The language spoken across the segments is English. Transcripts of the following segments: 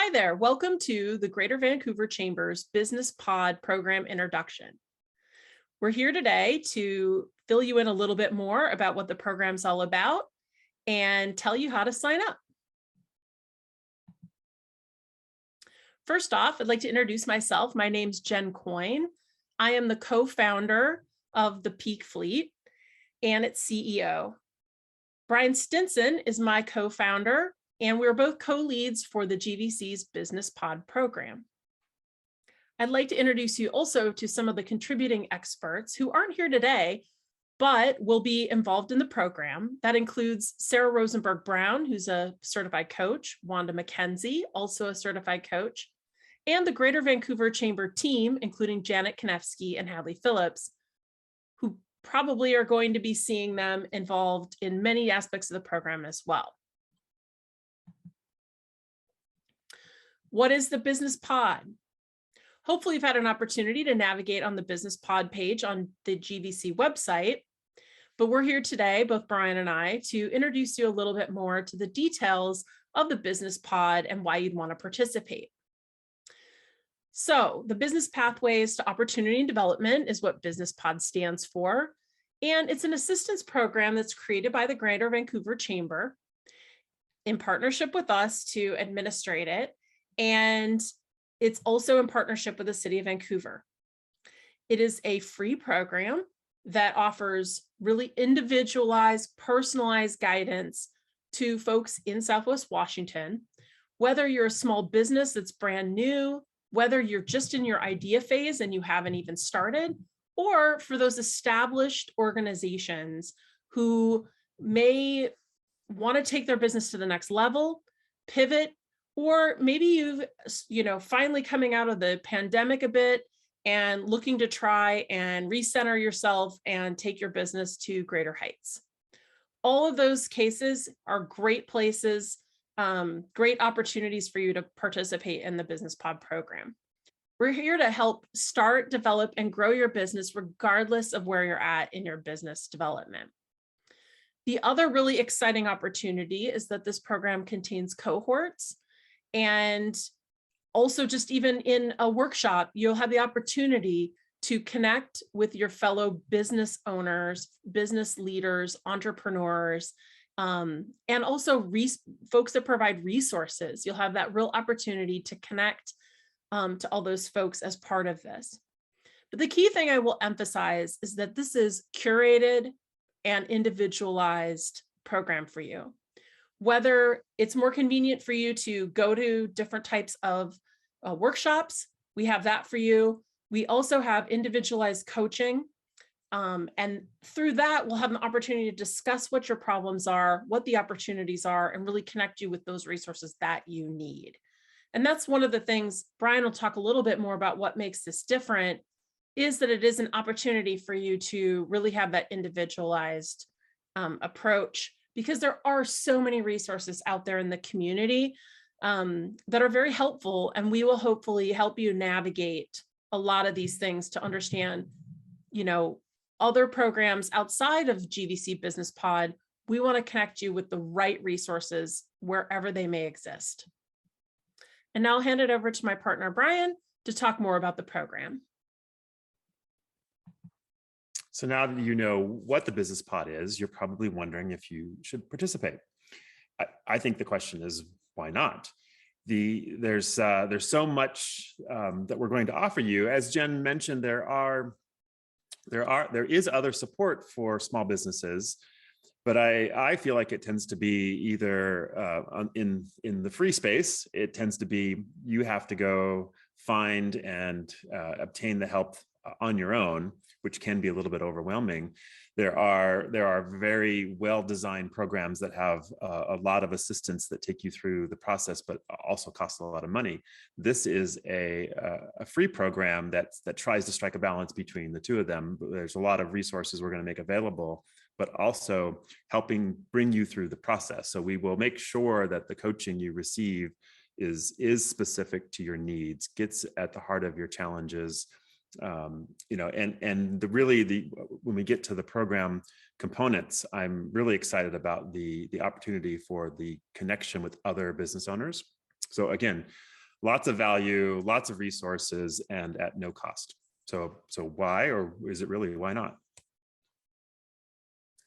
Hi there, welcome to the Greater Vancouver Chamber's Business Pod Program Introduction. We're here today to fill you in a little bit more about what the program's all about and tell you how to sign up. First off, I'd like to introduce myself. My name's Jen Coyne. I am the co-founder of the Peak Fleet and its CEO. Brian Stinson is my co-founder, and we're both co-leads for the GVC's Business Pod program. I'd like to introduce you also to some of the contributing experts who aren't here today, but will be involved in the program. That includes Sarah Rosenberg-Brown, who's a certified coach, Wanda McKenzie, also a certified coach, and the Greater Vancouver Chamber team, including Janet Konevsky and Hadley Phillips, who probably are going to be seeing them involved in many aspects of the program as well. What is the Business Pod? Hopefully you've had an opportunity to navigate on the Business Pod page on the GVC website, but we're here today, both Brian and I, to introduce you a little bit more to the details of the Business Pod and why you'd want to participate. So the Business Pathways to Opportunity and Development is what Business Pod stands for, and it's an assistance program that's created by the Greater Vancouver Chamber in partnership with us to administrate it. And it's also in partnership with the City of Vancouver. It is a free program that offers really individualized, personalized guidance to folks in Southwest Washington, whether you're a small business that's brand new, whether you're just in your idea phase and you haven't even started, or for those established organizations who may want to take their business to the next level, pivot, or maybe you've, finally coming out of the pandemic a bit and looking to try and recenter yourself and take your business to greater heights. All of those cases are great places, great opportunities for you to participate in the Business Pod program. We're here to help start, develop, and grow your business regardless of where you're at in your business development. The other really exciting opportunity is that this program contains cohorts. And also just even in a workshop, you'll have the opportunity to connect with your fellow business owners, business leaders, entrepreneurs, and also folks that provide resources. You'll have that real opportunity to connect to all those folks as part of this. But the key thing I will emphasize is that this is curated and individualized program for you. Whether it's more convenient for you to go to different types of workshops, we have that for you. We also have individualized coaching. And through that, we'll have an opportunity to discuss what your problems are, what the opportunities are, and really connect you with those resources that you need. And that's one of the things, Brian will talk a little bit more about what makes this different, is that it is an opportunity for you to really have that individualized approach, because there are so many resources out there in the community that are very helpful, and we will hopefully help you navigate a lot of these things to understand, other programs outside of GVC Business Pod. We want to connect you with the right resources wherever they may exist. And now I'll hand it over to my partner, Brian, to talk more about the program. So now that you know what the Business Pod is, you're probably wondering if you should participate. I think the question is, why not? There's so much that we're going to offer you. As Jen mentioned, there is other support for small businesses, but I feel like it tends to be either in the free space. It tends to be you have to go find and obtain the help on your own, which can be a little bit overwhelming. There are very well-designed programs that have a lot of assistance that take you through the process, but also cost a lot of money. This is a free program that tries to strike a balance between the two of them. There's a lot of resources we're going to make available, but also helping bring you through the process. So we will make sure that the coaching you receive is specific to your needs, gets at the heart of your challenges, when we get to the program components, I'm really excited about the opportunity for the connection with other business owners. So again, lots of value, lots of resources, and at no cost. So why, or is it really why not?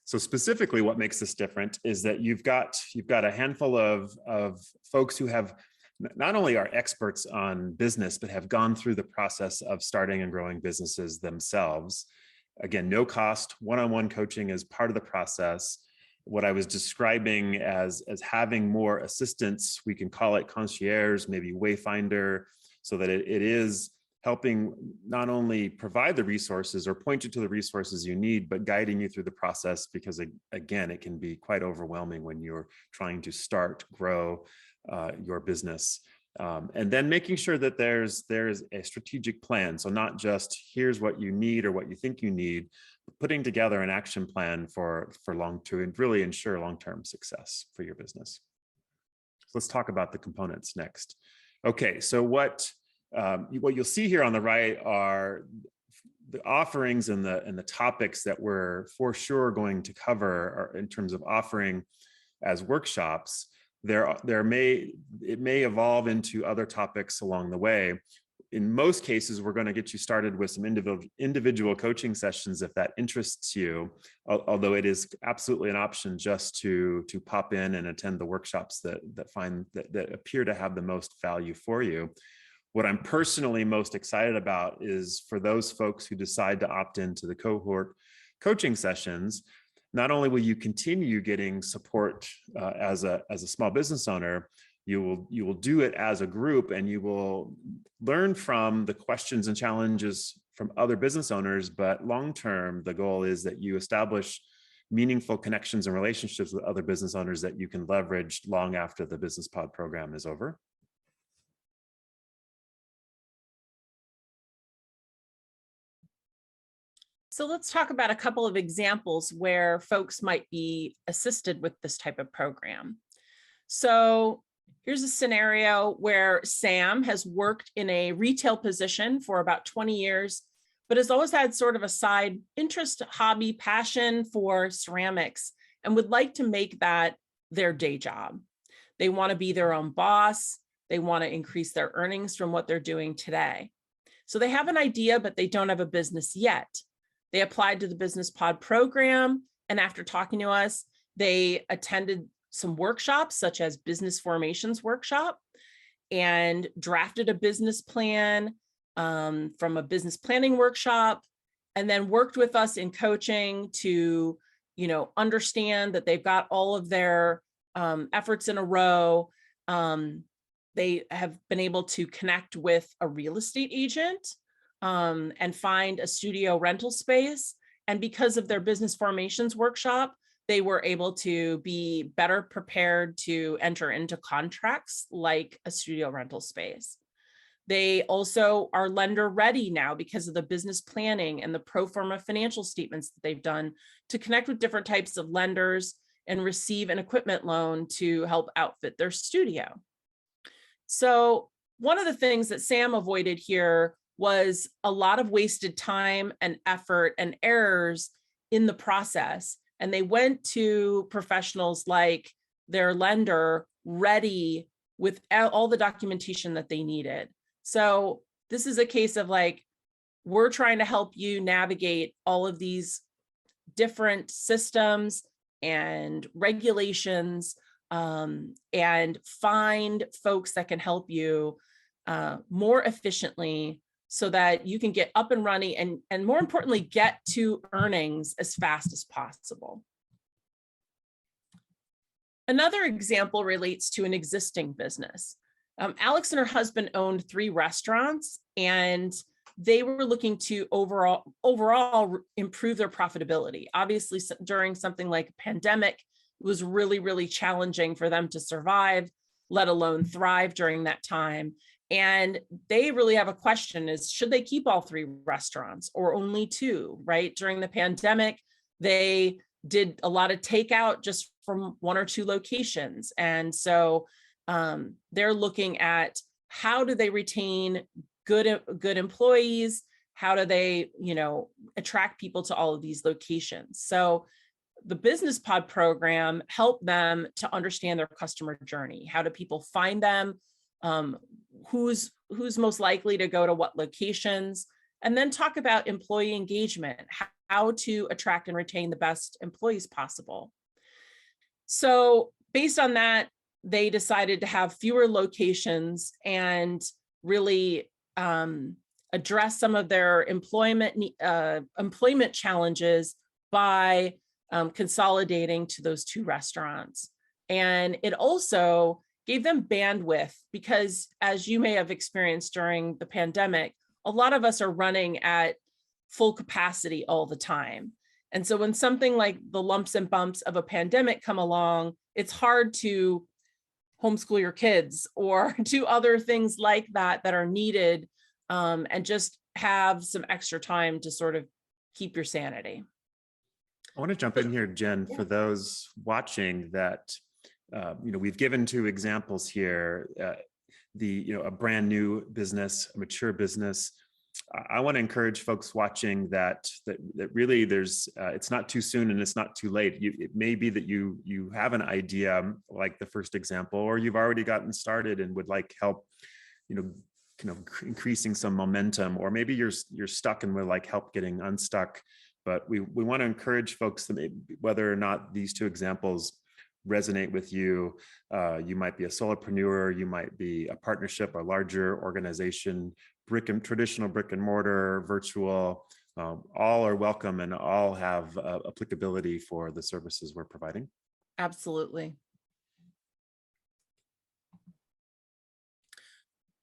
So specifically, what makes this different is that you've got a handful of folks who have not only are experts on business, but have gone through the process of starting and growing businesses themselves. Again, no cost, one-on-one coaching is part of the process. What I was describing as having more assistance, we can call it concierge, maybe wayfinder, so that it is helping not only provide the resources or point you to the resources you need, but guiding you through the process, because again, it can be quite overwhelming when you're trying to start, grow your business. And then making sure that there's a strategic plan. So not just here's what you need or what you think you need, but putting together an action plan to really ensure long-term success for your business. So let's talk about the components next. Okay, so what you'll see here on the right are the offerings and the topics that we're for sure going to cover in terms of offering as workshops. It may evolve into other topics along the way. In most cases, we're going to get you started with some individual coaching sessions if that interests you, although it is absolutely an option just to pop in and attend the workshops that appear to have the most value for you. What I'm personally most excited about is for those folks who decide to opt into the cohort coaching sessions. Not only will you continue getting support as a small business owner, you will do it as a group, and you will learn from the questions and challenges from other business owners. But long-term, the goal is that you establish meaningful connections and relationships with other business owners that you can leverage long after the Business Pod program is over. So let's talk about a couple of examples where folks might be assisted with this type of program. So here's a scenario where Sam has worked in a retail position for about 20 years, but has always had sort of a side interest, hobby, passion for ceramics, and would like to make that their day job. They want to be their own boss. They want to increase their earnings from what they're doing today. So they have an idea, but they don't have a business yet. They applied to the Business Pod program, and after talking to us, they attended some workshops such as business formations workshop and drafted a business plan from a business planning workshop, and then worked with us in coaching to, understand that they've got all of their efforts in a row. They have been able to connect with a real estate agent and find a studio rental space. And because of their business formations workshop, they were able to be better prepared to enter into contracts like a studio rental space. They also are lender ready now because of the business planning and the pro forma financial statements that they've done to connect with different types of lenders and receive an equipment loan to help outfit their studio. So one of the things that Sam avoided here was a lot of wasted time and effort and errors in the process. And they went to professionals like their lender ready with all the documentation that they needed. So this is a case of we're trying to help you navigate all of these different systems and regulations and find folks that can help you more efficiently so that you can get up and running and more importantly, get to earnings as fast as possible. Another example relates to an existing business. Alex and her husband owned 3 restaurants, and they were looking to overall improve their profitability. Obviously, during something like a pandemic, it was really, really challenging for them to survive, let alone thrive during that time. And they really have a question is, should they keep all 3 restaurants or only 2, right? During the pandemic, they did a lot of takeout just from 1 or 2 locations. And so they're looking at how do they retain good employees? How do they, attract people to all of these locations? So the Business Pod program helped them to understand their customer journey. How do people find them? who's most likely to go to what locations, and then talk about employee engagement, how to attract and retain the best employees possible. So based on that, they decided to have fewer locations and really address some of their employment challenges by consolidating to those 2 restaurants. And it also gave them bandwidth because, as you may have experienced during the pandemic, a lot of us are running at full capacity all the time. And so when something like the lumps and bumps of a pandemic come along, it's hard to homeschool your kids or do other things like that that are needed, and just have some extra time to sort of keep your sanity. I want to jump in here, Jen, Yeah. for those watching that, we've given 2 examples here, a brand new business, a mature business. I want to encourage folks watching that really there's, it's not too soon and it's not too late. It may be that you have an idea like the first example, or you've already gotten started and would like help, increasing some momentum, or maybe you're stuck and would like help getting unstuck. But we want to encourage folks that whether or not these 2 examples resonate with you, you might be a solopreneur, you might be a partnership, a larger organization, traditional brick and mortar, virtual, all are welcome and all have applicability for the services we're providing. Absolutely.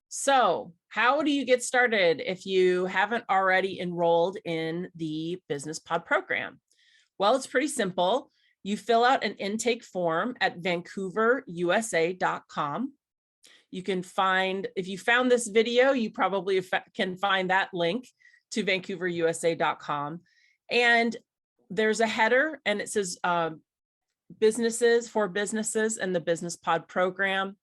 So how do you get started if you haven't already enrolled in the Business Pod program? Well, it's pretty simple. You fill out an intake form at vancouverusa.com. You can find, if you found this video, you probably can find that link to vancouverusa.com. And there's a header and it says businesses for businesses and the Business Pod program.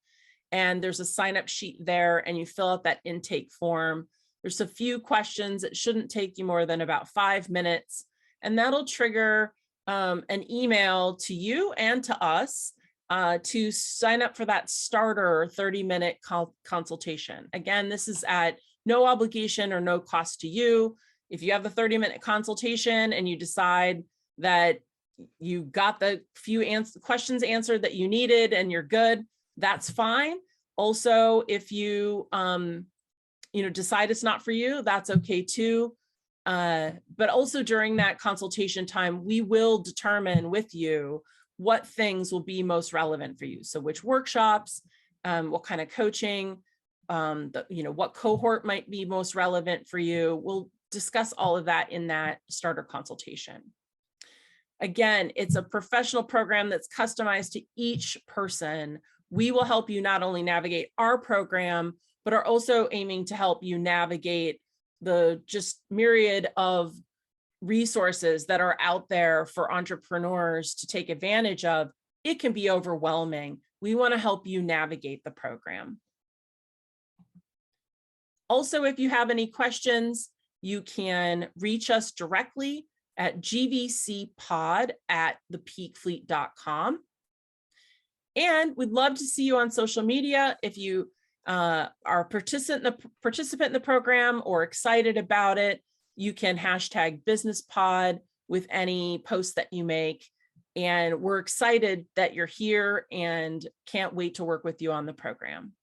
And there's a sign up sheet there and you fill out that intake form. There's a few questions. It shouldn't take you more than about 5 minutes. And that'll trigger an email to you and to us to sign up for that starter 30-minute consultation. Again, this is at no obligation or no cost to you. If you have the 30-minute consultation and you decide that you got the few questions answered that you needed and you're good, that's fine. Also, if you decide it's not for you, that's okay too. But also during that consultation time, we will determine with you what things will be most relevant for you. So which workshops, what kind of coaching, what cohort might be most relevant for you. We'll discuss all of that in that starter consultation. Again, it's a professional program that's customized to each person. We will help you not only navigate our program, but are also aiming to help you navigate the just myriad of resources that are out there for entrepreneurs to take advantage of. It can be overwhelming. We want to help you navigate the program. Also, if you have any questions, you can reach us directly at gvcpod@thepeakfleet.com. And we'd love to see you on social media. If you are a participant in the program or excited about it, you can hashtag BusinessPod with any posts that you make. And we're excited that you're here and can't wait to work with you on the program.